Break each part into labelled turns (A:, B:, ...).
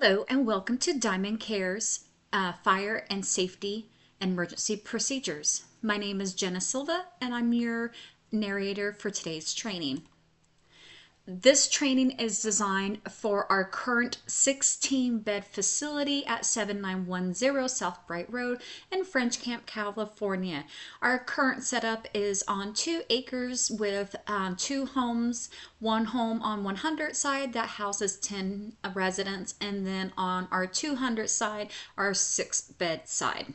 A: Hello and welcome to Diamond Care's Fire and Safety and Emergency Procedures. My name is Jenna Silva and I'm your narrator for today's training. This training is designed for our current 16-bed facility at 7910 South Bright Road in French Camp, California. Our current setup is on 2 acres with 2 homes, one home on 100 side that houses 10 residents, and then on our 200 side, our 6-bed side.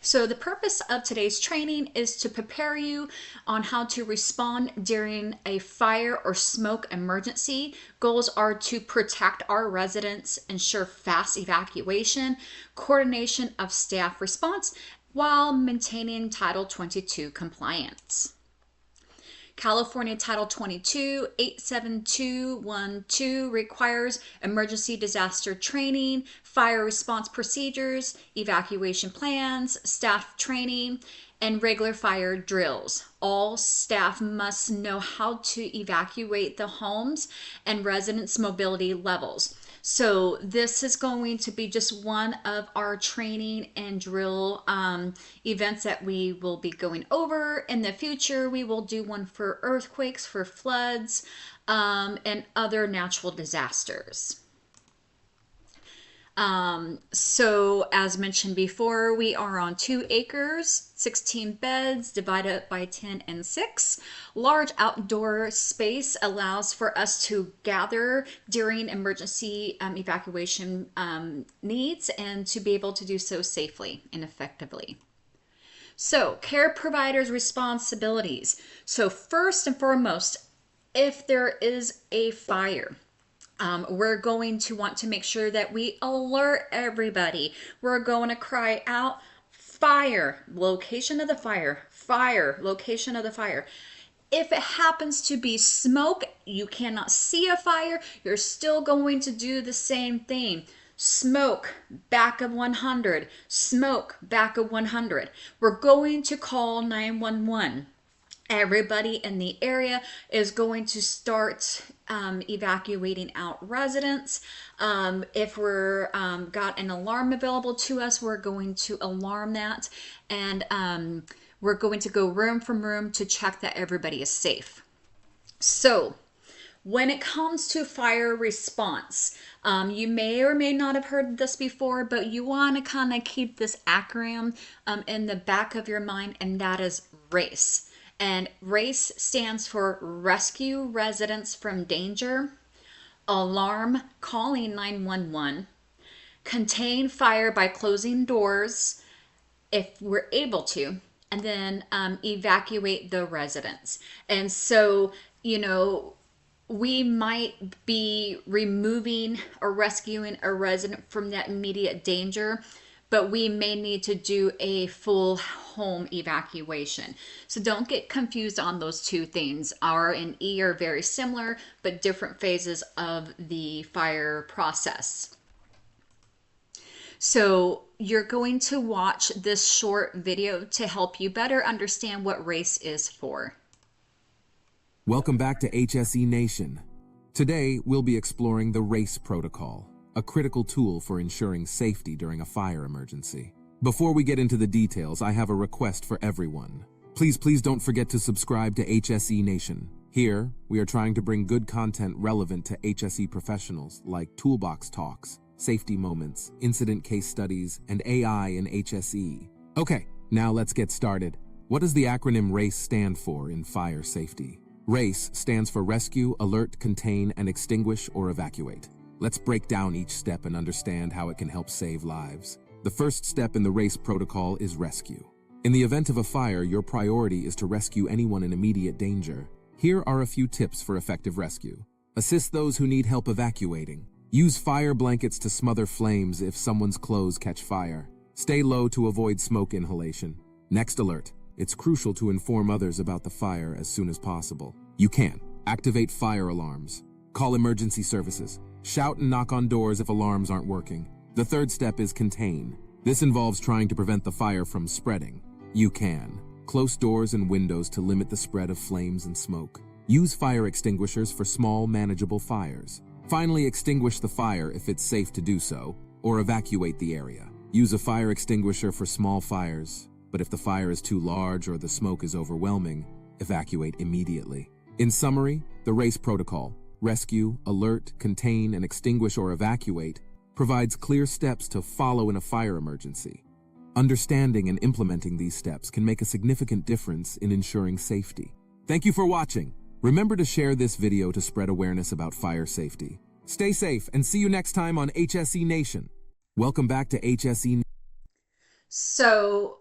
A: So the purpose of today's training is to prepare you on how to respond during a fire or smoke emergency. Goals are to protect our residents, ensure fast evacuation, coordination of staff response, while maintaining Title 22 compliance. California Title 22 87212 requires emergency disaster training, fire response procedures, evacuation plans, staff training, and regular fire drills. All staff must know how to evacuate the homes and residents' mobility levels. So this is going to be just one of our training and drill events that we will be going over. In the future, we will do one for earthquakes, for floods, and other natural disasters. So as mentioned before, we are on 2 acres, 16 beds divided up by 10 and 6. Large outdoor space allows for us to gather during emergency evacuation needs and to be able to do so safely and effectively. So care providers' responsibilities. So first and foremost, if there is a fire, we're going to want to make sure that we alert everybody. We're going to cry out, fire, location of the fire, fire, location of the fire. If it happens to be smoke, you cannot see a fire, you're still going to do the same thing. Smoke, back of 100, smoke, back of 100. We're going to call 911. Everybody in the area is going to start evacuating out residents. If we're got an alarm available to us, we're going to alarm that, and we're going to go room from room to check that everybody is safe. So when it comes to fire response, you may or may not have heard this before, but you want to kind of keep this acronym in the back of your mind, and that is RACE. And RACE stands for Rescue Residents from Danger, Alarm Calling 911, Contain Fire by Closing Doors, if we're able to, and then evacuate the residents. And so, you know, we might be removing or rescuing a resident from that immediate danger, but we may need to do a full home evacuation. So don't get confused on those two things. R and E are very similar, but different phases of the fire process. So you're going to watch this short video to help you better understand what RACE is for.
B: Welcome back to HSE Nation. Today, we'll be exploring the RACE protocol, a critical tool for ensuring safety during a fire emergency. Before we get into the details, I have a request for everyone. Please don't forget to subscribe to HSE Nation. Here, we are trying to bring good content relevant to HSE professionals like toolbox talks, safety moments, incident case studies, and AI in HSE. Okay, now let's get started. What does the acronym RACE stand for in fire safety? RACE stands for Rescue, Alert, Contain, and Extinguish or Evacuate. Let's break down each step and understand how it can help save lives. The first step in the RACE protocol is rescue. In the event of a fire, your priority is to rescue anyone in immediate danger. Here are a few tips for effective rescue. Assist those who need help evacuating. Use fire blankets to smother flames if someone's clothes catch fire. Stay low to avoid smoke inhalation. Next alert. It's crucial to inform others about the fire as soon as possible. You can activate fire alarms. Call emergency services. Shout and knock on doors if alarms aren't working. The third step is contain. This involves trying to prevent the fire from spreading. You can close doors and windows to limit the spread of flames and smoke. Use fire extinguishers for small, manageable fires. Finally, extinguish the fire if it's safe to do so, or evacuate the area. Use a fire extinguisher for small fires, but if the fire is too large or the smoke is overwhelming, evacuate immediately. In summary, the RACE protocol, rescue, alert, contain, and extinguish or evacuate, provides clear steps to follow in a fire emergency. Understanding and implementing these steps can make a significant difference in ensuring safety. Thank you for watching. Remember to share this video to spread awareness about fire safety. Stay safe and see you next time on HSE Nation. Welcome back to HSE.
A: So,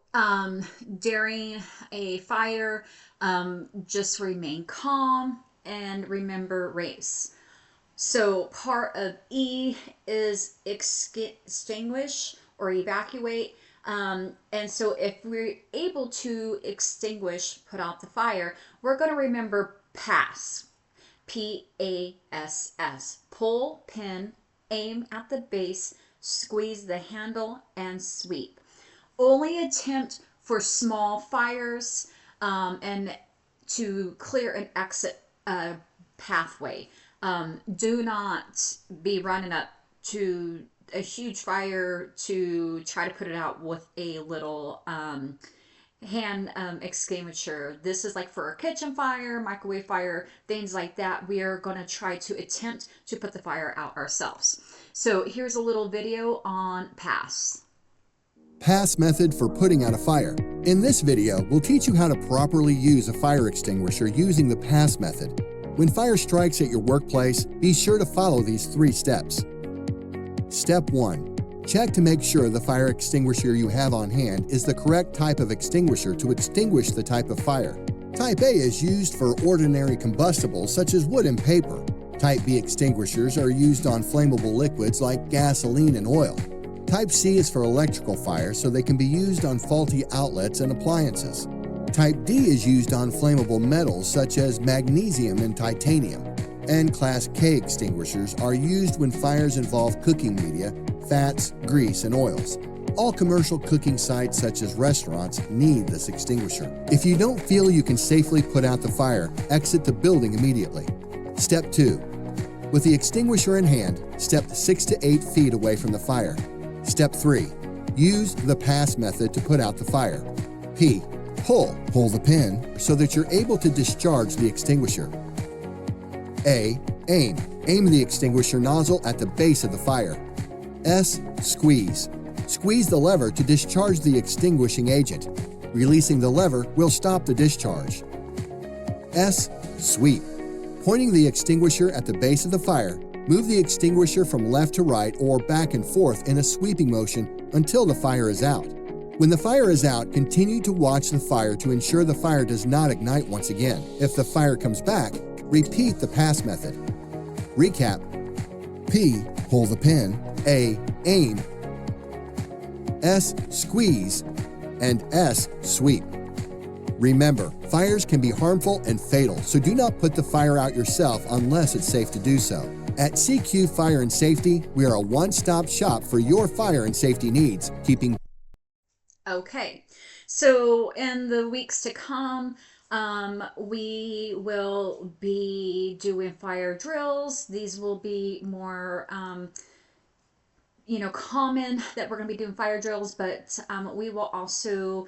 A: during a fire, just remain calm and remember RACE. So part of E is extinguish or evacuate. And so if we're able to extinguish, put out the fire, we're going to remember PASS. PASS. Pull, pin, aim at the base, squeeze the handle, and sweep. Only attempt for small fires and to clear an exit pathway. Do not be running up to a huge fire to try to put it out with a little hand extinguisher. This is like for a kitchen fire, microwave fire, things like that. We are going to try to attempt to put the fire out ourselves. So here's a little video on PASS.
C: PASS method for putting out a fire. In this video, we'll teach you how to properly use a fire extinguisher using the PASS method. When fire strikes at your workplace, be sure to follow these 3 steps. Step 1. Check to make sure the fire extinguisher you have on hand is the correct type of extinguisher to extinguish the type of fire. Type A is used for ordinary combustibles such as wood and paper. Type B extinguishers are used on flammable liquids like gasoline and oil. Type C is for electrical fire, so they can be used on faulty outlets and appliances. Type D is used on flammable metals such as magnesium and titanium. And Class K extinguishers are used when fires involve cooking media, fats, grease, and oils. All commercial cooking sites such as restaurants need this extinguisher. If you don't feel you can safely put out the fire, exit the building immediately. Step 2. With the extinguisher in hand, step 6 to 8 feet away from the fire. Step 3. Use the PASS method to put out the fire. P. Pull. Pull the pin so that you're able to discharge the extinguisher. A. Aim. Aim the extinguisher nozzle at the base of the fire. S. Squeeze. Squeeze the lever to discharge the extinguishing agent. Releasing the lever will stop the discharge. S. Sweep. Pointing the extinguisher at the base of the fire, move the extinguisher from left to right or back and forth in a sweeping motion until the fire is out. When the fire is out, continue to watch the fire to ensure the fire does not ignite once again. If the fire comes back, repeat the PASS method. Recap. P. Pull the pin. A. Aim. S. Squeeze. And S. Sweep. Remember, fires can be harmful and fatal, so do not put the fire out yourself unless it's safe to do so. At CQ Fire and Safety, we are a one-stop shop for your fire and safety needs, keeping.
A: Okay, so in the weeks to come, we will be doing fire drills. These will be more, common that we're going to be doing fire drills, but we will also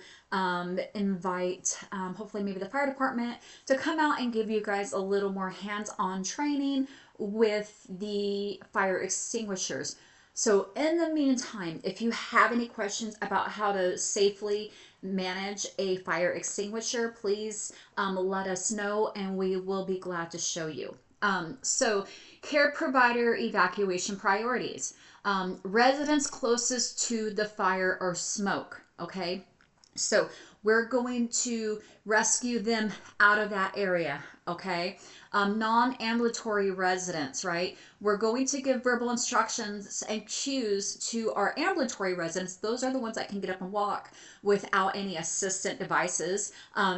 A: invite, hopefully maybe the fire department to come out and give you guys a little more hands-on training with the fire extinguishers. So in the meantime, if you have any questions about how to safely manage a fire extinguisher, please let us know and we will be glad to show you. So care provider evacuation priorities. Residents closest to the fire or smoke, okay? So we're going to rescue them out of that area, okay? Non-ambulatory residents, right? We're going to give verbal instructions and cues to our ambulatory residents. Those are the ones that can get up and walk without any assistant devices,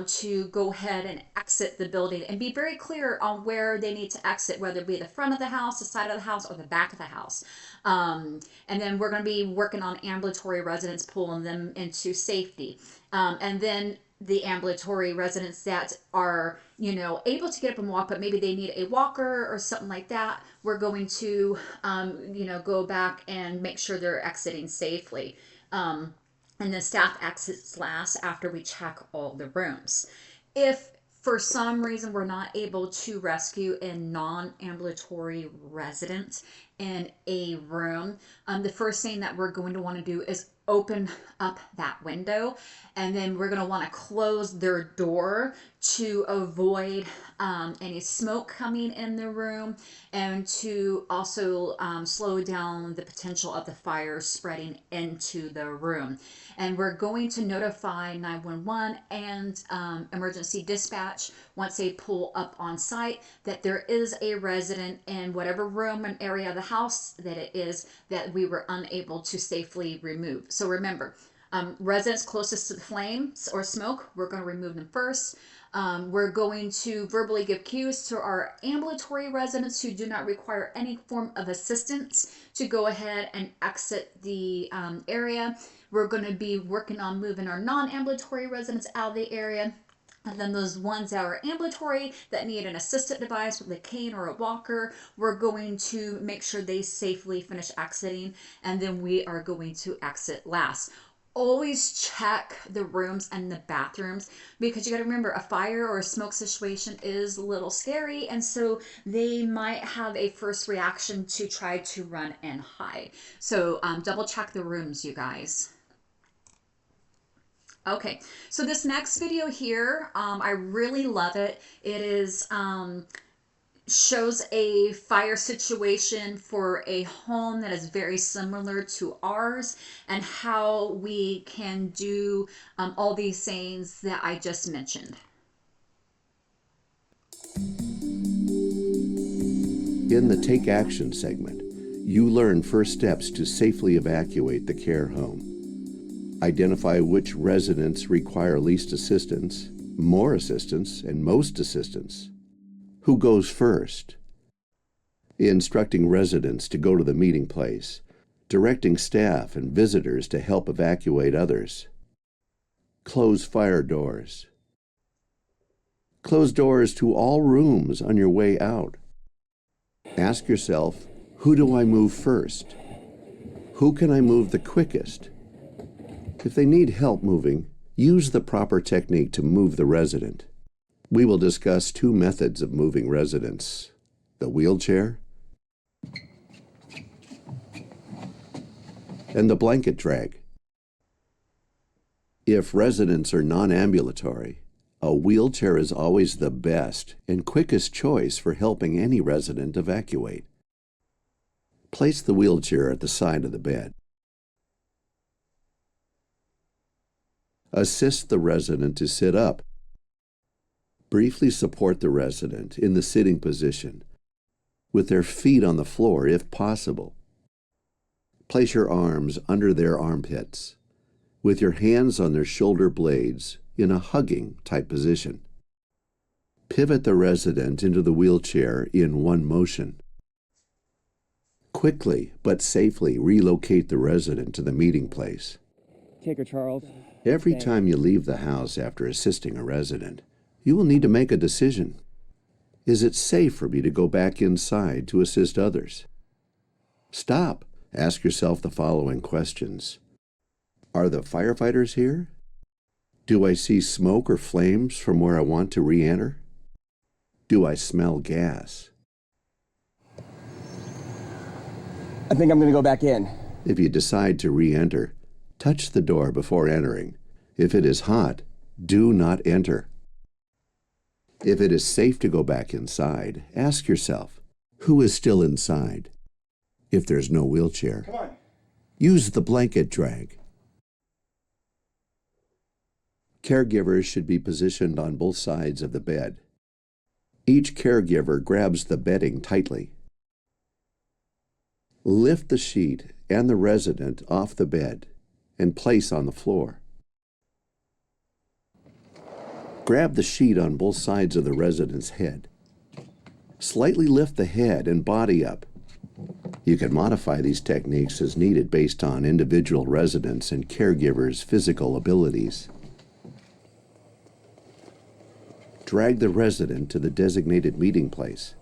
A: to go ahead and exit the building and be very clear on where they need to exit, whether it be the front of the house, the side of the house, or the back of the house. And then we're going to be working on ambulatory residents, pulling them into safety. And then the ambulatory residents that are, able to get up and walk, but maybe they need a walker or something like that, we're going to, go back and make sure they're exiting safely. And the staff exits last after we check all the rooms. If for some reason we're not able to rescue a non-ambulatory resident in a room, the first thing that we're going to want to do is open up that window, and then we're going to want to close their door to avoid any smoke coming in the room, and to also slow down the potential of the fire spreading into the room. And we're going to notify 911 and emergency dispatch once they pull up on site that there is a resident in whatever room and area of the house that it is that we were unable to safely remove. So remember, residents closest to the flames or smoke, we're going to remove them first. We're going to verbally give cues to our ambulatory residents who do not require any form of assistance to go ahead and exit the area. We're going to be working on moving our non-ambulatory residents out of the area. And then those ones that are ambulatory that need an assistive device with a cane or a walker, we're going to make sure they safely finish exiting, and then we are going to exit last. Always check the rooms and the bathrooms, because you got to remember, a fire or a smoke situation is a little scary, and so they might have a first reaction to try to run and hide. So double check the rooms, you guys. Okay, so this next video here, I really love it. It is shows a fire situation for a home that is very similar to ours, and how we can do all these things that I just mentioned.
D: In the Take Action segment, you learn first steps to safely evacuate the care home. Identify which residents require least assistance, more assistance, and most assistance. Who goes first? Instructing residents to go to the meeting place. Directing staff and visitors to help evacuate others. Close fire doors. Close doors to all rooms on your way out. Ask yourself, who do I move first? Who can I move the quickest? If they need help moving, use the proper technique to move the resident. We will discuss two methods of moving residents: the wheelchair and the blanket drag. If residents are non-ambulatory, a wheelchair is always the best and quickest choice for helping any resident evacuate. Place the wheelchair at the side of the bed. Assist the resident to sit up. Briefly support the resident in the sitting position, with their feet on the floor if possible. Place your arms under their armpits, with your hands on their shoulder blades in a hugging type position. Pivot the resident into the wheelchair in one motion. Quickly but safely relocate the resident to the meeting place.
E: Take her, Charles.
D: Every time you leave the house after assisting a resident, you will need to make a decision. Is it safe for me to go back inside to assist others? Stop. Ask yourself the following questions. Are the firefighters here? Do I see smoke or flames from where I want to re-enter? Do I smell gas?
E: I think I'm going to go back in.
D: If you decide to re-enter, touch the door before entering. If it is hot, do not enter. If it is safe to go back inside, ask yourself, who is still inside? If there's no wheelchair,
E: Come on.
D: use the blanket drag. Caregivers should be positioned on both sides of the bed. Each caregiver grabs the bedding tightly. Lift the sheet and the resident off the bed and place on the floor. Grab the sheet on both sides of the resident's head. Slightly lift the head and body up. You can modify these techniques as needed based on individual residents' and caregivers' physical abilities. Drag the resident to the designated meeting place.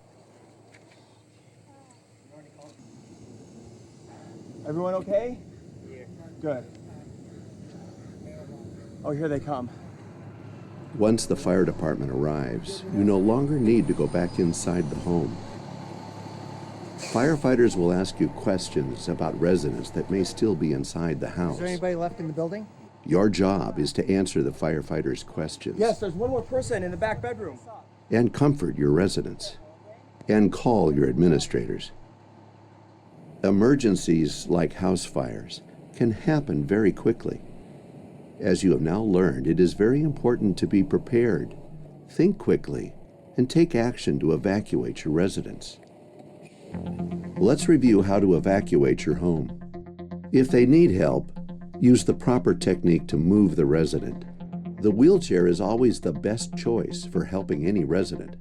E: Everyone okay? Yeah. Good. Oh, here they come.
D: Once the fire department arrives, you no longer need to go back inside the home. Firefighters will ask you questions about residents that may still be inside the house.
F: Is there anybody left in the building?
D: Your job is to answer the firefighters' questions.
E: Yes, there's one more person in the back bedroom.
D: And comfort your residents. And call your administrators. Emergencies like house fires can happen very quickly. As you have now learned, it is very important to be prepared, think quickly, and take action to evacuate your residents. Let's review how to evacuate your home. If they need help, use the proper technique to move the resident. The wheelchair is always the best choice for helping any resident.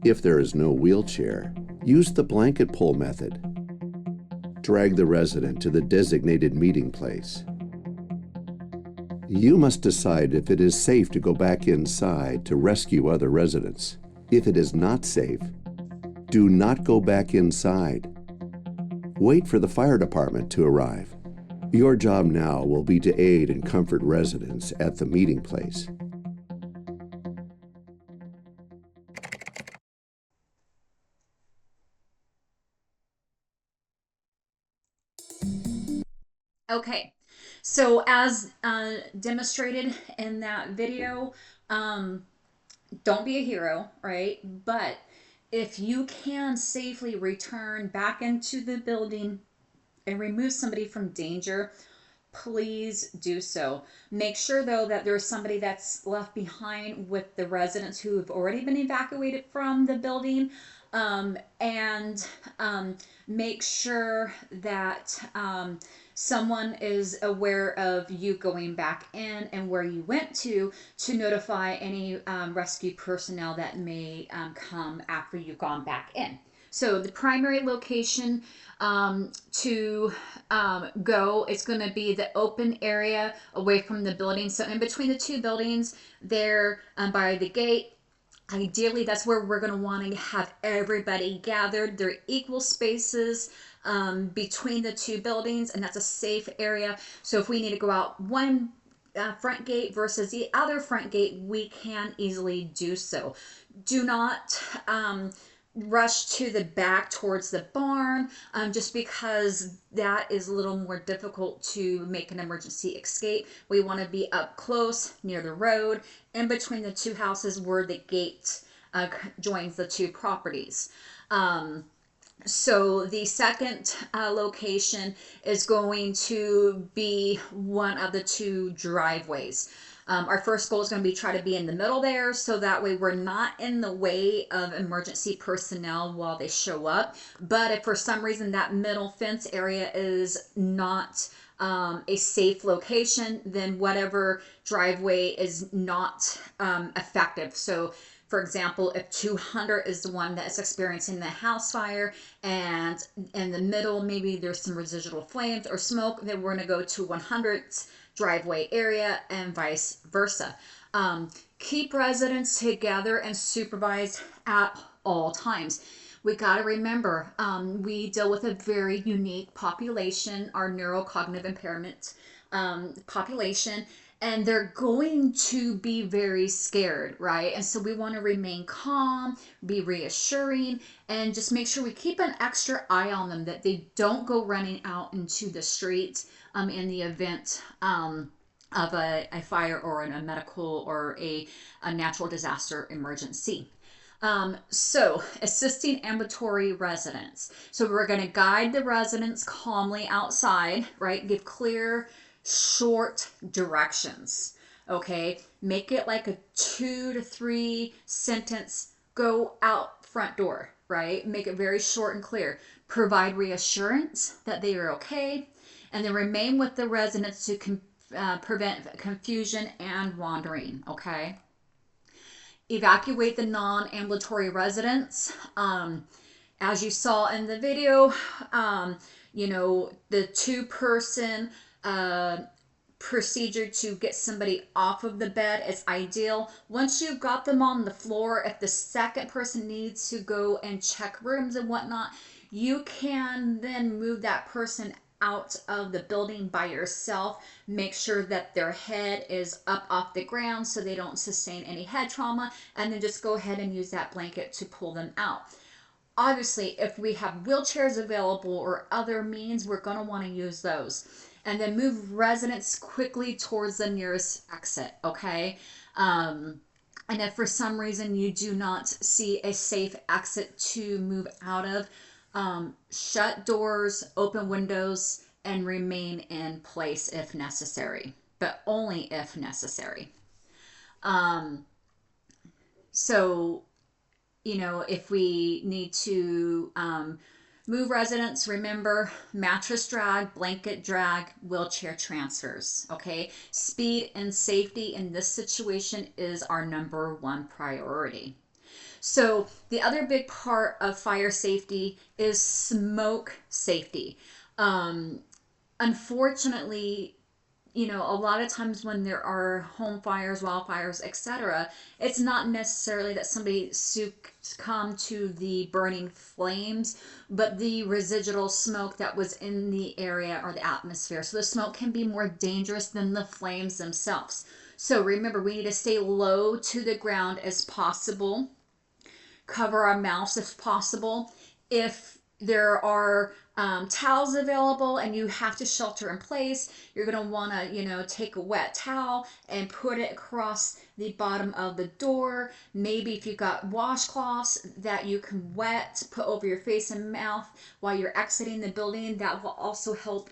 D: If there is no wheelchair, use the blanket pull method. Drag the resident to the designated meeting place. You must decide if it is safe to go back inside to rescue other residents. If it is not safe, do not go back inside. Wait for the fire department to arrive. Your job now will be to aid and comfort residents at the meeting place.
A: Okay, so as demonstrated in that video, don't be a hero, right? But if you can safely return back into the building and remove somebody from danger, please do so. Make sure though that there's somebody that's left behind with the residents who have already been evacuated from the building, and make sure that someone is aware of you going back in and where you went to notify any rescue personnel that may come after you've gone back in. So the primary location to go, it's going to be the open area away from the building. So in between the two buildings there, by the gate, ideally that's where we're going to want to have everybody gathered. They're equal spaces between the two buildings, and that's a safe area. So if we need to go out one front gate versus the other front gate, we can easily do so. Do not rush to the back towards the barn, just because that is a little more difficult to make an emergency escape. We want to be up close near the road, in between the two houses where the gate joins the two properties. So the second location is going to be one of the two driveways. Our first goal is going to be try to be in the middle there, so that way we're not in the way of emergency personnel while they show up. But if for some reason that middle fence area is not a safe location, then whatever driveway is not effective. So for example, if 200 is the one that's experiencing the house fire, and in the middle maybe there's some residual flames or smoke, then we're going to go to 100's driveway area and vice versa. Keep residents together and supervised at all times. We got to remember, we deal with a very unique population, our neurocognitive impairment population, and they're going to be very scared, right? And so we want to remain calm, be reassuring, and just make sure we keep an extra eye on them, that they don't go running out into the streets in the event of a fire or a medical or a natural disaster emergency. So assisting ambulatory residents. So we're going to guide the residents calmly outside, right? Give clear, short directions. Okay. Make it like a 2 to 3 sentence, go out front door, right? Make it very short and clear. Provide reassurance that they are okay, and then remain with the residents to prevent confusion and wandering. Okay. Evacuate the non-ambulatory residents. As you saw in the video, the 2-person procedure to get somebody off of the bed is ideal. Once you've got them on the floor, if the second person needs to go and check rooms and whatnot, you can then move that person out of the building by yourself. Make sure that their head is up off the ground so they don't sustain any head trauma, and then just go ahead and use that blanket to pull them out. Obviously, if we have wheelchairs available or other means, we're going to want to use those. And then move residents quickly towards the nearest exit, okay? And if for some reason you do not see a safe exit to move out of, shut doors, open windows, and remain in place if necessary, but only if necessary. So if we need to move residents, remember mattress drag, blanket drag, wheelchair transfers. Okay, speed and safety in this situation is our number one priority. So the other big part of fire safety is smoke safety. Unfortunately, a lot of times when there are home fires, wildfires, etc., it's not necessarily that somebody succumbed to the burning flames, but the residual smoke that was in the area or the atmosphere. So the smoke can be more dangerous than the flames themselves. So remember, we need to stay low to the ground as possible, cover our mouths if possible. If there are towels available and you have to shelter in place, you're going to want to, take a wet towel and put it across the bottom of the door. Maybe if you've got washcloths that you can wet, put over your face and mouth while you're exiting the building, that will also help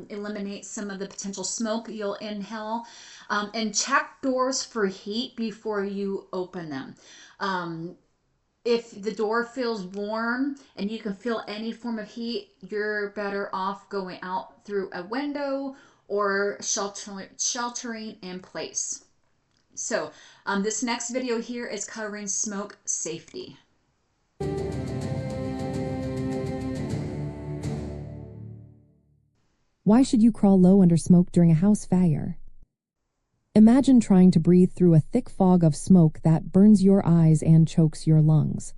A: eliminate some of the potential smoke you'll inhale. And check doors for heat before you open them. If the door feels warm and you can feel any form of heat, you're better off going out through a window or sheltering in place. So this next video here is covering smoke safety.
F: Why should you crawl low under smoke during a house fire? Imagine trying to breathe through a thick fog of smoke that burns your eyes and chokes your lungs.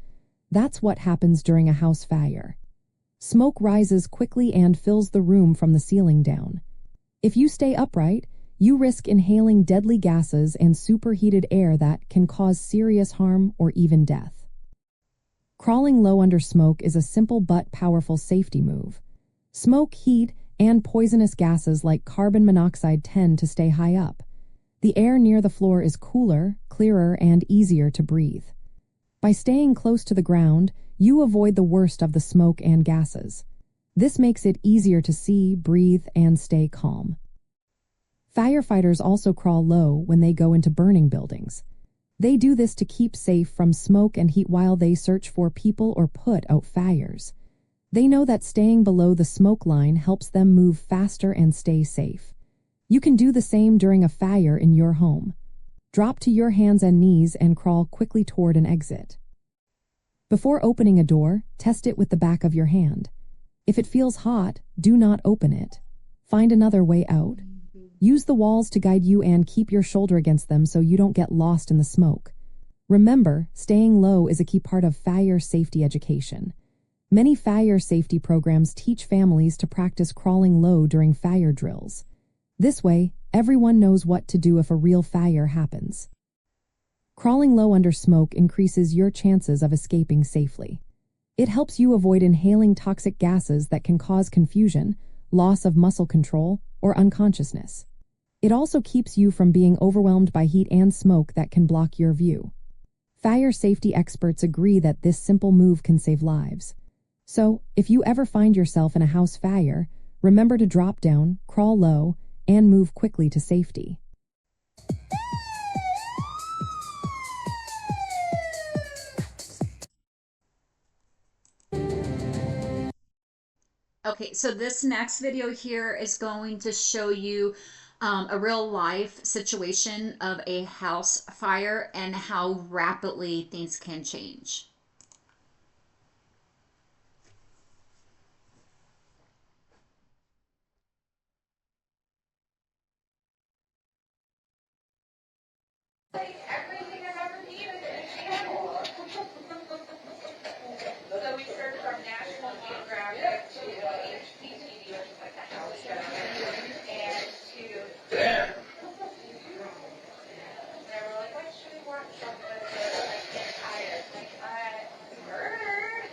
F: That's what happens during a house fire. Smoke rises quickly and fills the room from the ceiling down. If you stay upright, you risk inhaling deadly gases and superheated air that can cause serious harm or even death. Crawling low under smoke is a simple but powerful safety move. Smoke, heat, and poisonous gases like carbon monoxide tend to stay high up. The air near the floor is cooler, clearer, and easier to breathe. By staying close to the ground, you avoid the worst of the smoke and gases. This makes it easier to see, breathe, and stay calm. Firefighters also crawl low when they go into burning buildings. They do this to keep safe from smoke and heat while they search for people or put out fires. They know that staying below the smoke line helps them move faster and stay safe. You can do the same during a fire in your home. Drop to your hands and knees and crawl quickly toward an exit. Before opening a door, test it with the back of your hand. If it feels hot, do not open it. Find another way out. Use the walls to guide you and keep your shoulder against them so you don't get lost in the smoke. Remember, staying low is a key part of fire safety education. Many fire safety programs teach families to practice crawling low during fire drills. This way, everyone knows what to do if a real fire happens. Crawling low under smoke increases your chances of escaping safely. It helps you avoid inhaling toxic gases that can cause confusion, loss of muscle control, or unconsciousness. It also keeps you from being overwhelmed by heat and smoke that can block your view. Fire safety experts agree that this simple move can save lives. So, if you ever find yourself in a house fire, remember to drop down, crawl low, and move quickly to safety.
A: Okay, so this next video here is going to show you a real life situation of a house fire and how rapidly things can change.
G: Like everything I've ever needed in a channel. So we turned from National Geographic to HGTV, which is like the house channel, and to. They were like, "What should we watch?" Something like get tired. Like, murder.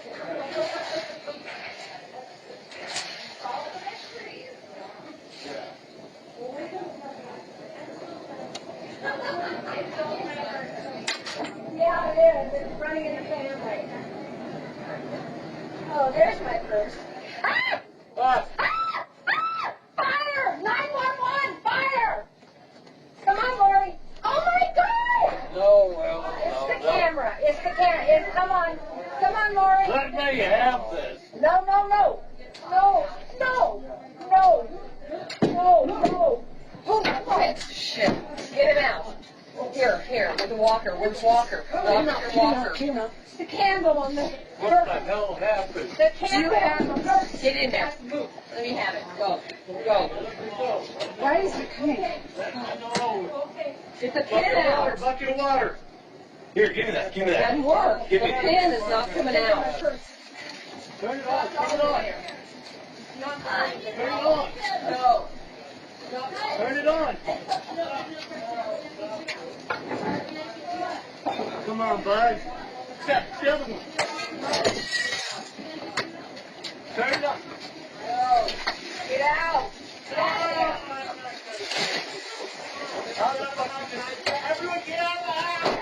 G: Solve the mysteries. Yeah, it is. It's running in the family. Oh, there's my first. Ah! What? Ah! Ah! Fire! 911! Fire! Come on, Lori. Oh my God!
H: No, well,
G: It's the camera. It's the camera. Come on. Come on, Lori.
H: let me have this.
G: No, no, no. No, no, no, no, no. Oh, shit. Get him out. Here, with the walker, Dr. Walker. The candle on the...
H: What the hell happened?
G: The candle. Get in there. Let me have it. Go. Why is it coming?
H: No.
G: Get the pin out.
H: Bucket of water. Here, give me that.
G: Doesn't work. The
H: Give me
G: pin is not coming out.
H: Turn it on. Turn it on. Turn it on.
G: No.
H: Turn it on. Come on, bud. Step the other one. Turn it on.
G: No. Get out.
H: Everyone get out of the house.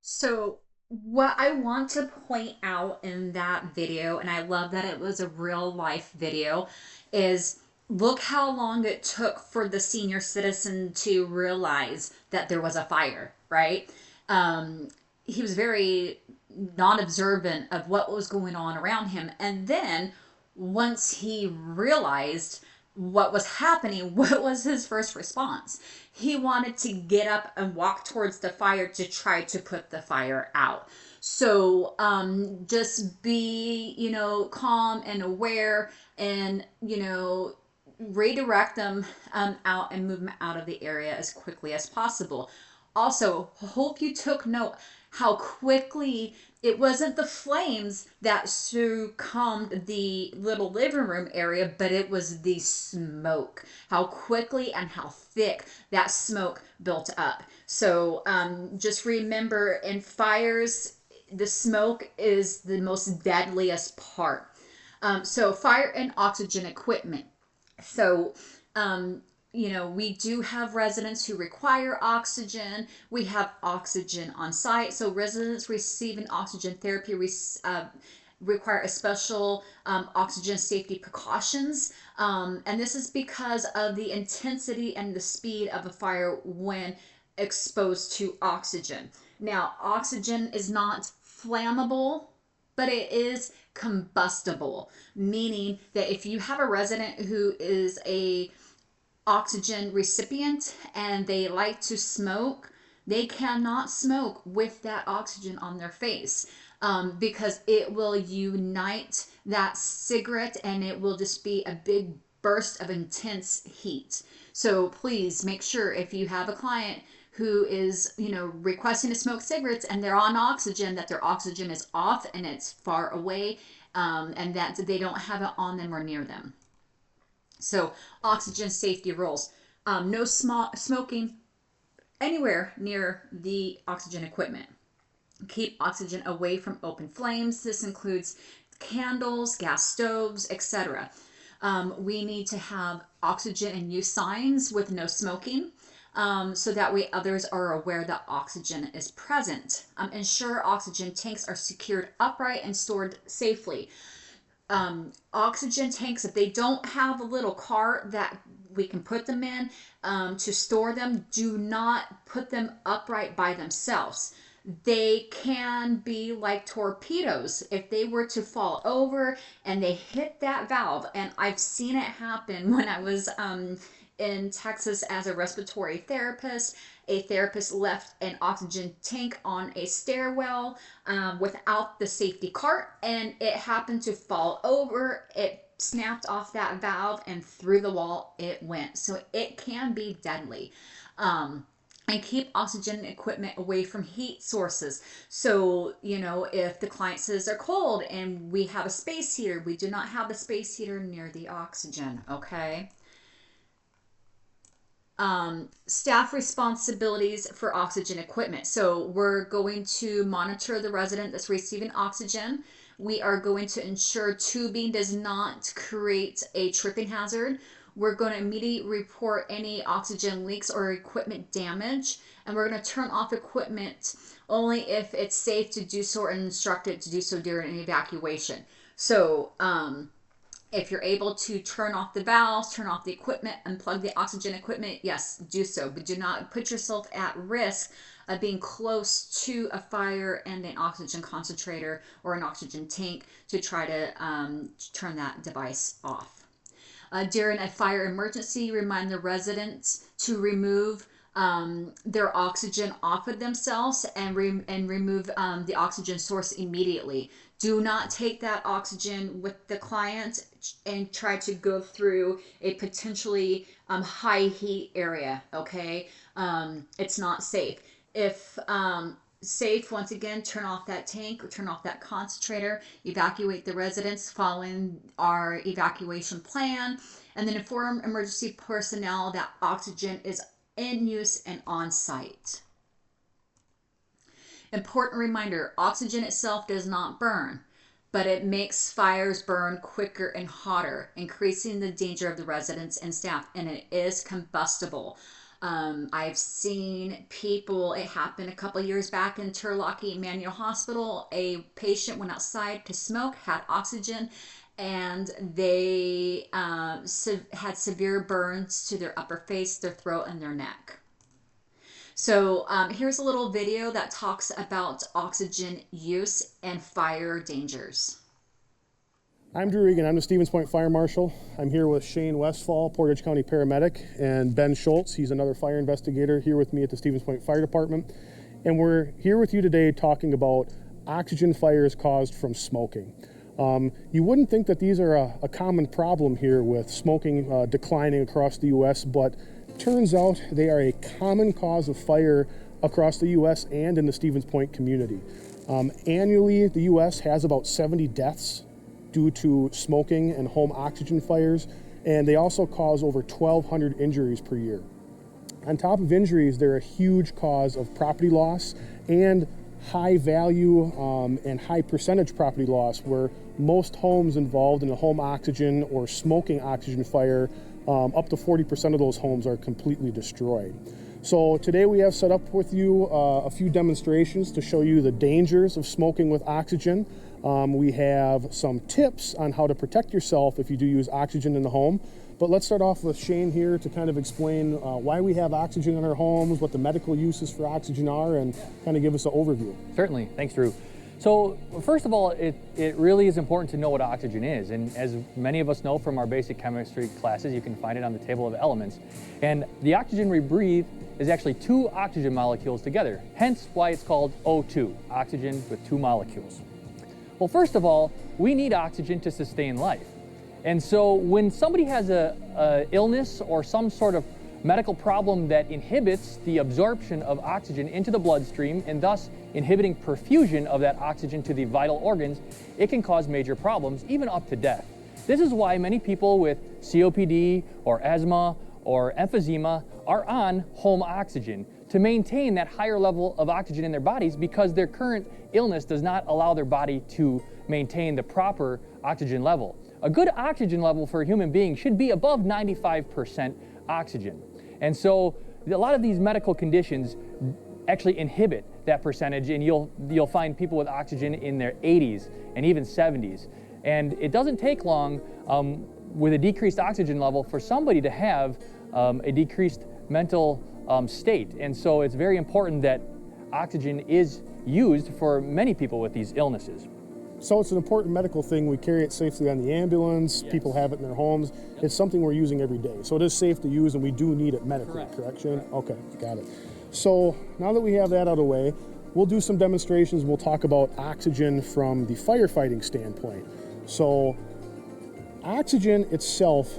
A: So, what I want to point out in that video, and I love that it was a real life video, is look how long it took for the senior citizen to realize that there was a fire, right? He was very non observant of what was going on around him. And then once he realized what was happening, what was his first response? He wanted to get up and walk towards the fire to try to put the fire out. So just be, calm and aware and, redirect them out and move them out of the area as quickly as possible. Also, hope you took note how quickly it wasn't the flames that succumbed the little living room area, but it was the smoke. How quickly and how thick that smoke built up. So just remember, in fires, the smoke is the most deadliest part. So fire and oxygen equipment. So, we do have residents who require oxygen. We have oxygen on site. So residents receiving oxygen therapy require a special oxygen safety precautions. And this is because of the intensity and the speed of a fire when exposed to oxygen. Now, oxygen is not flammable, but it is combustible, meaning that if you have a resident who is a oxygen recipient and they like to smoke, they cannot smoke with that oxygen on their face, because it will unite that cigarette and it will just be a big burst of intense heat. So please make sure, if you have a client who is, requesting to smoke cigarettes and they're on oxygen, that their oxygen is off and it's far away, and that they don't have it on them or near them. So oxygen safety rules: no smoking anywhere near the oxygen equipment. Keep oxygen away from open flames. This includes candles, gas stoves, etc. We need to have oxygen in use signs with no smoking, so that way others are aware that oxygen is present. Ensure oxygen tanks are secured upright and stored safely. Oxygen tanks, if they don't have a little cart that we can put them in to store them, do not put them upright by themselves. They can be like torpedoes. If they were to fall over and they hit that valve, and I've seen it happen when I was in Texas as a respiratory therapist. A therapist left an oxygen tank on a stairwell without the safety cart, and it happened to fall over. It snapped off that valve, and through the wall it went. So it can be deadly. And keep oxygen equipment away from heat sources. So, if the client says they're cold and we have a space heater, we do not have the space heater near the oxygen, okay? Staff responsibilities for oxygen equipment. So we're going to monitor the resident that's receiving oxygen. We are going to ensure tubing does not create a tripping hazard. We're going to immediately report any oxygen leaks or equipment damage, and we're going to turn off equipment only if it's safe to do so or instructed to do so during an evacuation. So if you're able to turn off the valves, turn off the equipment, unplug the oxygen equipment, yes, do so. But do not put yourself at risk of being close to a fire and an oxygen concentrator or an oxygen tank to try to turn that device off. During a fire emergency, remind the residents to remove their oxygen off of themselves and remove the oxygen source immediately. Do not take that oxygen with the client and try to go through a potentially high heat area, okay? It's not safe. If safe, once again, turn off that tank or turn off that concentrator, evacuate the residents following our evacuation plan, and then inform emergency personnel that oxygen is in use and on site. Important reminder: oxygen itself does not burn, but it makes fires burn quicker and hotter, increasing the danger of the residents and staff, and it is combustible. I've seen people, it happened a couple years back in Turlock Emmanuel Hospital. A patient went outside to smoke, had oxygen, and they had severe burns to their upper face, their throat, and their neck. So here's a little video that talks about oxygen use and fire dangers.
I: I'm Drew Egan. I'm the Stevens Point Fire Marshal. I'm here with Shane Westfall, Portage County paramedic, and Ben Schultz. He's another fire investigator here with me at the Stevens Point Fire Department. And we're here with you today talking about oxygen fires caused from smoking. You wouldn't think that these are a common problem here with smoking declining across the U.S., but turns out they are a common cause of fire across the U.S. and in the Stevens Point community. Annually, the U.S. has about 70 deaths due to smoking and home oxygen fires, and they also cause over 1,200 injuries per year. On top of injuries, they're a huge cause of property loss and high value and high percentage property loss, where most homes involved in a home oxygen or smoking oxygen fire Up to 40% of those homes are completely destroyed. So today we have set up with you a few demonstrations to show you the dangers of smoking with oxygen. We have some tips on how to protect yourself if you do use oxygen in the home. But let's start off with Shane here to kind of explain why we have oxygen in our homes, what the medical uses for oxygen are, and kind of give us an overview.
J: Certainly. Thanks, Drew. So first of all, it really is important to know what oxygen is. And as many of us know from our basic chemistry classes, you can find it on the table of elements. And the oxygen we breathe is actually two oxygen molecules together, hence why it's called O2, oxygen with two molecules. Well, first of all, we need oxygen to sustain life. And so when somebody has a illness or some sort of medical problem that inhibits the absorption of oxygen into the bloodstream and thus inhibiting perfusion of that oxygen to the vital organs, it can cause major problems, even up to death. This is why many people with COPD or asthma or emphysema are on home oxygen to maintain that higher level of oxygen in their bodies, because their current illness does not allow their body to maintain the proper oxygen level. A good oxygen level for a human being should be above 95% oxygen. And so a lot of these medical conditions actually inhibit that percentage, and you'll find people with oxygen in their 80s and even 70s. And it doesn't take long with a decreased oxygen level for somebody to have a decreased mental state. And so it's very important that oxygen is used for many people with these illnesses.
I: So it's an important medical thing. We carry it safely on the ambulance. Yes. People have it in their homes. Yep. It's something we're using every day. So it is safe to use, and we do need it medically, correct, Shane? Okay, got it. So now that we have that out of the way, we'll do some demonstrations. We'll talk about oxygen from the firefighting standpoint. So oxygen itself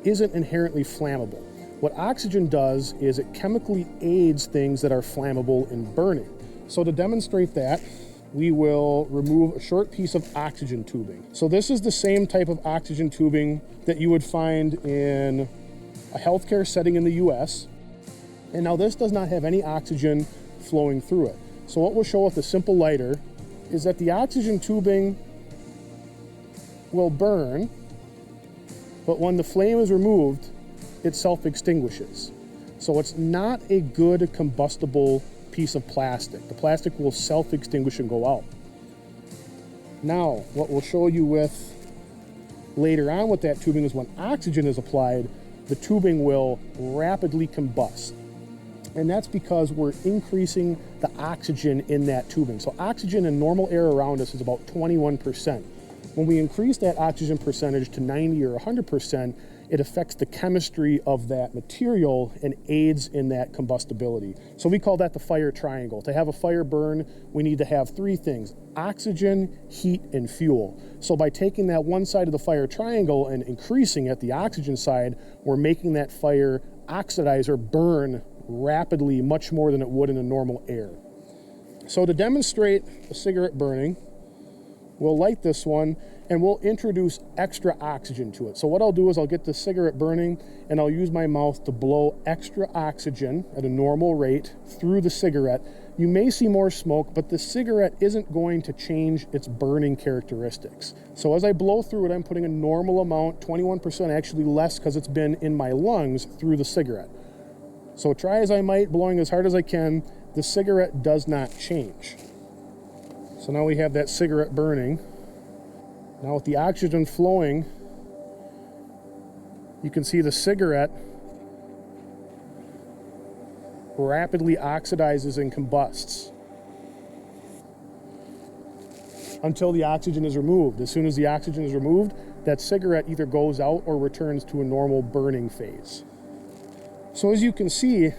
I: isn't inherently flammable. What oxygen does is it chemically aids things that are flammable in burning. So to demonstrate that, we will remove a short piece of oxygen tubing. So this is the same type of oxygen tubing that you would find in a healthcare setting in the US. And now this does not have any oxygen flowing through it. So what we'll show with a simple lighter is that the oxygen tubing will burn, but when the flame is removed, it self-extinguishes. So it's not a good combustible piece of plastic. The plastic will self-extinguish and go out. Now, what we'll show you with later on with that tubing is when oxygen is applied, the tubing will rapidly combust. And that's because we're increasing the oxygen in that tubing. So oxygen in normal air around us is about 21%. When we increase that oxygen percentage to 90 or 100%, it affects the chemistry of that material and aids in that combustibility. So we call that the fire triangle. To have a fire burn, we need to have three things: oxygen, heat, and fuel. So by taking that one side of the fire triangle and increasing it, the oxygen side, we're making that fire oxidize or burn rapidly, much more than it would in a normal air. So to demonstrate a cigarette burning, we'll light this one and we'll introduce extra oxygen to it. So what I'll do is I'll get the cigarette burning and I'll use my mouth to blow extra oxygen at a normal rate through the cigarette. You may see more smoke, but the cigarette isn't going to change its burning characteristics. So as I blow through it, I'm putting a normal amount, 21%, actually less because it's been in my lungs through the cigarette. So try as I might, blowing as hard as I can, the cigarette does not change. So now we have that cigarette burning. Now with the oxygen flowing, you can see the cigarette rapidly oxidizes and combusts until the oxygen is removed. As soon as the oxygen is removed, that cigarette either goes out or returns to a normal burning phase. So as you can see,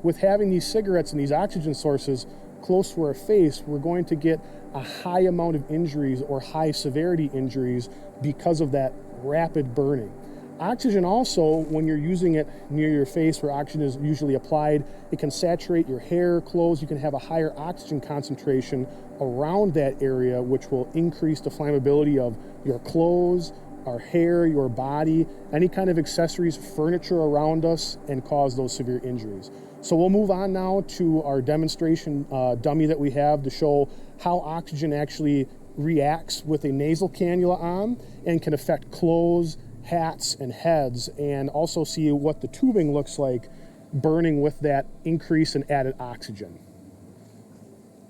I: with having these cigarettes and these oxygen sources close to our face, we're going to get a high amount of injuries or high severity injuries because of that rapid burning. Oxygen also, when you're using it near your face where oxygen is usually applied, it can saturate your hair, clothes. You can have a higher oxygen concentration around that area, which will increase the flammability of your clothes, our hair, your body, any kind of accessories, furniture around us, and cause those severe injuries. So we'll move on now to our demonstration dummy that we have to show how oxygen actually reacts with a nasal cannula on and can affect clothes, hats and heads, and also see what the tubing looks like burning with that increase in added oxygen.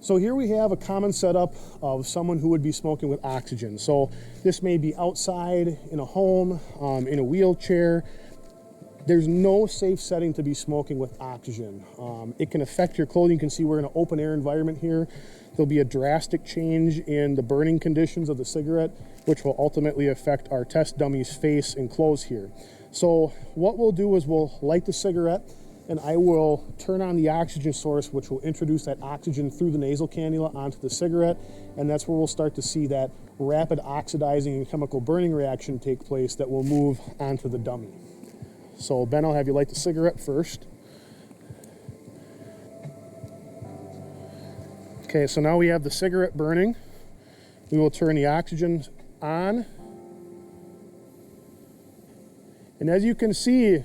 I: So here we have a common setup of someone who would be smoking with oxygen. So this may be outside, in a home, in a wheelchair. There's no safe setting to be smoking with oxygen. It can affect your clothing. You can see we're in an open air environment here. There'll be a drastic change in the burning conditions of the cigarette, which will ultimately affect our test dummy's face and clothes here. So what we'll do is we'll light the cigarette, and I will turn on the oxygen source, which will introduce that oxygen through the nasal cannula onto the cigarette, and that's where we'll start to see that rapid oxidizing and chemical burning reaction take place that will move onto the dummy. So Ben, I'll have you light the cigarette first. Okay, so now we have the cigarette burning. We will turn the oxygen on. And as you can see,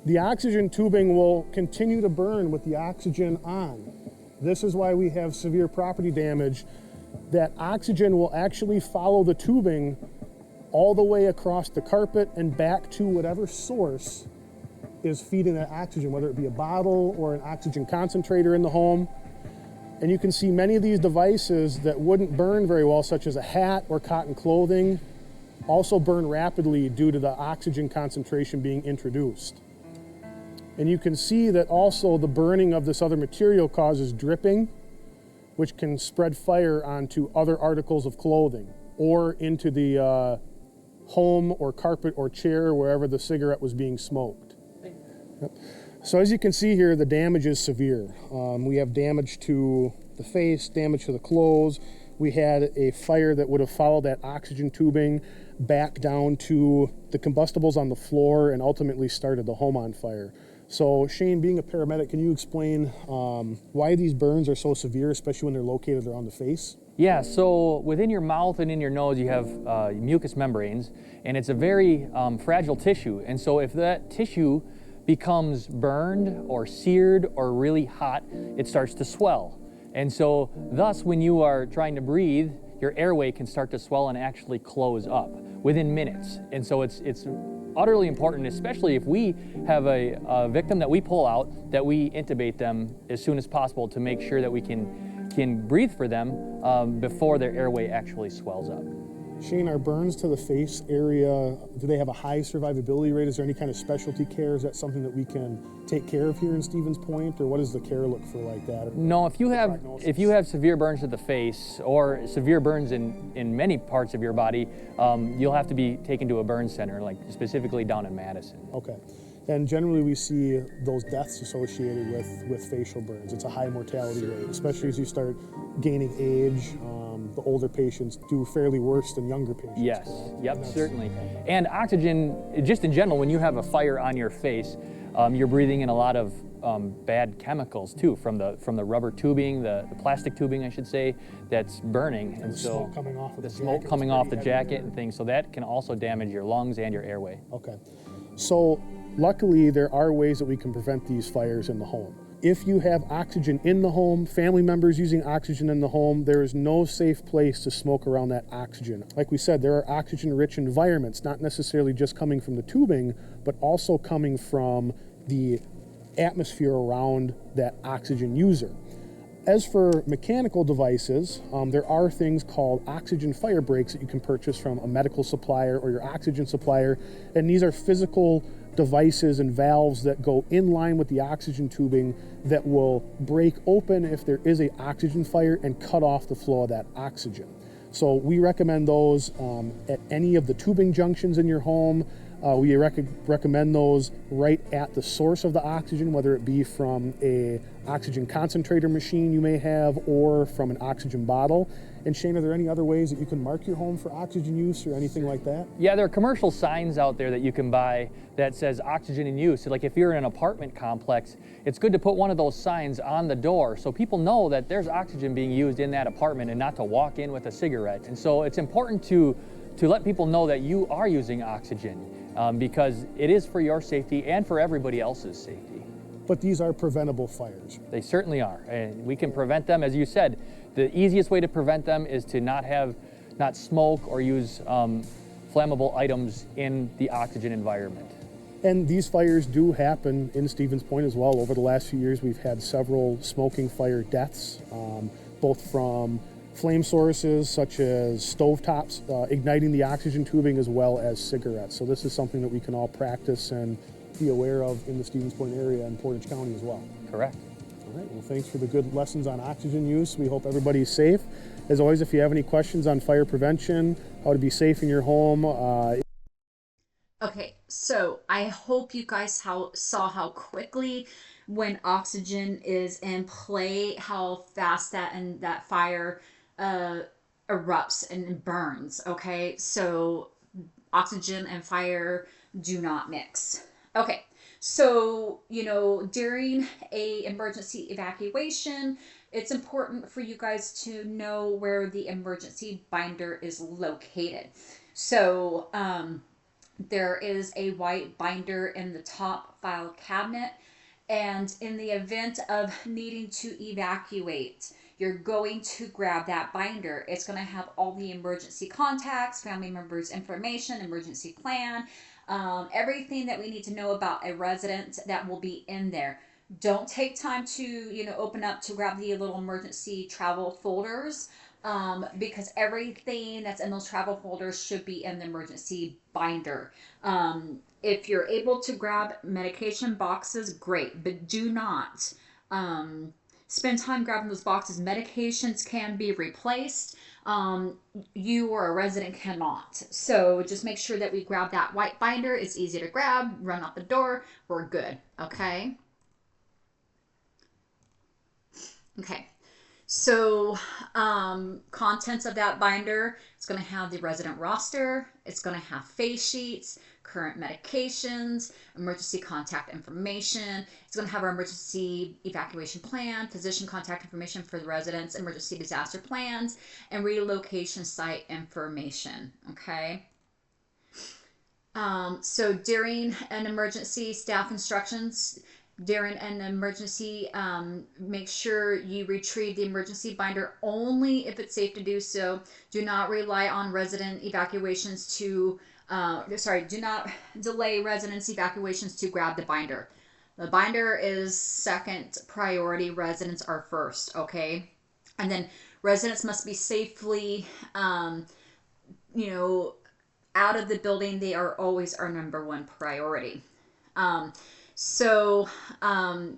I: the oxygen tubing will continue to burn with the oxygen on. This is why we have severe property damage. That oxygen will actually follow the tubing all the way across the carpet and back to whatever source is feeding that oxygen, whether it be a bottle or an oxygen concentrator in the home. And you can see many of these devices that wouldn't burn very well, such as a hat or cotton clothing, also burn rapidly due to the oxygen concentration being introduced. And you can see that also the burning of this other material causes dripping, which can spread fire onto other articles of clothing or into the home or carpet or chair wherever the cigarette was being smoked. Yep. So as you can see here, the damage is severe. We have damage to the face, damage to the clothes. We had a fire that would have followed that oxygen tubing back down to the combustibles on the floor and ultimately started the home on fire. So Shane, being a paramedic, can you explain why these burns are so severe, especially when they're located around the face?
J: Yeah, so within your mouth and in your nose you have mucous membranes, and it's a very fragile tissue. And so if that tissue becomes burned or seared or really hot, it starts to swell. And so thus when you are trying to breathe, your airway can start to swell and actually close up within minutes. And so it's utterly important, especially if we have a victim that we pull out, that we intubate them as soon as possible to make sure that we can breathe for them before their airway actually swells up.
I: Shane, are burns to the face area, do they have a high survivability rate? Is there any kind of specialty care? Is that something that we can take care of here in Stevens Point, or what does the care look for like that?
J: No, if you have severe burns to the face or severe burns in many parts of your body, you'll have to be taken to a burn center, like specifically down in Madison.
I: Okay. And generally we see those deaths associated with facial burns. It's a high mortality rate, especially as you start gaining age. The older patients do fairly worse than younger patients.
J: Yes, yep, certainly. And oxygen, just in general, when you have a fire on your face, you're breathing in a lot of bad chemicals too, from the rubber tubing, the plastic tubing, I should say, that's burning. And so
I: smoke coming off of
J: the smoke coming off the jacket and things, so that can also damage your lungs and your airway.
I: Okay. So luckily, there are ways that we can prevent these fires in the home. If you have oxygen in the home, family members using oxygen in the home, there is no safe place to smoke around that oxygen. Like we said, there are oxygen-rich environments, not necessarily just coming from the tubing, but also coming from the atmosphere around that oxygen user. As for mechanical devices, there are things called oxygen fire breaks that you can purchase from a medical supplier or your oxygen supplier, and these are physical devices and valves that go in line with the oxygen tubing that will break open if there is an oxygen fire and cut off the flow of that oxygen. So we recommend those at any of the tubing junctions in your home. We recommend those right at the source of the oxygen, whether it be from a oxygen concentrator machine you may have or from an oxygen bottle. And Shane, are there any other ways that you can mark your home for oxygen use or anything like that?
J: Yeah, there are commercial signs out there that you can buy that says oxygen in use. So like if you're in an apartment complex, it's good to put one of those signs on the door so people know that there's oxygen being used in that apartment and not to walk in with a cigarette. And so it's important to let people know that you are using oxygen because it is for your safety and for everybody else's safety.
I: But these are preventable fires.
J: They certainly are, and we can prevent them. As you said, the easiest way to prevent them is to not smoke or use flammable items in the oxygen environment.
I: And these fires do happen in Stevens Point as well. Over the last few years, we've had several smoking fire deaths, both from flame sources such as stovetops, igniting the oxygen tubing, as well as cigarettes. So this is something that we can all practice and be aware of in the Stevens Point area and Portage County as well.
J: Correct.
I: All right, well, thanks for the good lessons on oxygen use. We hope everybody's safe. As always, if you have any questions on fire prevention, how to be safe in your home.
A: Okay, so I hope you guys saw how quickly, when oxygen is in play, how fast that fire erupts and burns. Okay, so oxygen and fire do not mix. Okay, so during a emergency evacuation, it's important for you guys to know where the emergency binder is located. So there is a white binder in the top file cabinet, and in the event of needing to evacuate, you're going to grab that binder. It's going to have all the emergency contacts, family members information, emergency plan, everything that we need to know about a resident that will be in there. Don't take time to open up to grab the little emergency travel folders, because everything that's in those travel folders should be in the emergency binder. If you're able to grab medication boxes, great, but do not spend time grabbing those boxes. Medications can be replaced. You or a resident cannot. So just make sure that we grab that white binder. It's easy to grab, run out the door, we're good. Okay. Okay. So, contents of that binder, it's going to have the resident roster, it's going to have face sheets, current medications, emergency contact information, it's going to have our emergency evacuation plan, physician contact information for the residents, emergency disaster plans, and relocation site information, okay? So during an emergency, staff instructions. During an emergency, make sure you retrieve the emergency binder only if it's safe to do so. Do not rely on resident evacuations to, do not delay residents' evacuations to grab the binder. The binder is second priority, residents are first, okay? And then residents must be safely, out of the building. They are always our number one priority. So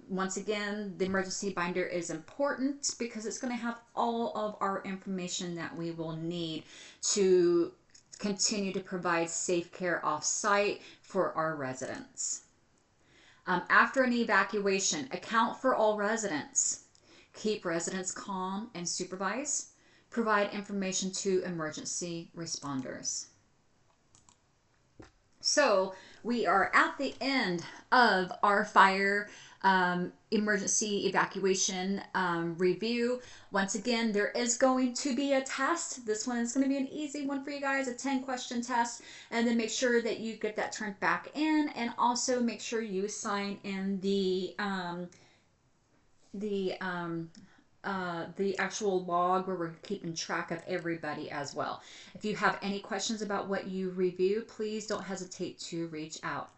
A: once again, the emergency binder is important because it's going to have all of our information that we will need to continue to provide safe care off-site for our residents. After an evacuation, account for all residents. Keep residents calm and supervise. Provide information to emergency responders. So we are at the end of our fire emergency evacuation review. Once again, there is going to be a test. This one is going to be an easy one for you guys, a 10-question test. And then make sure that you get that turned back in, and also make sure you sign in the actual log where we're keeping track of everybody as well. If you have any questions about what you review, please don't hesitate to reach out.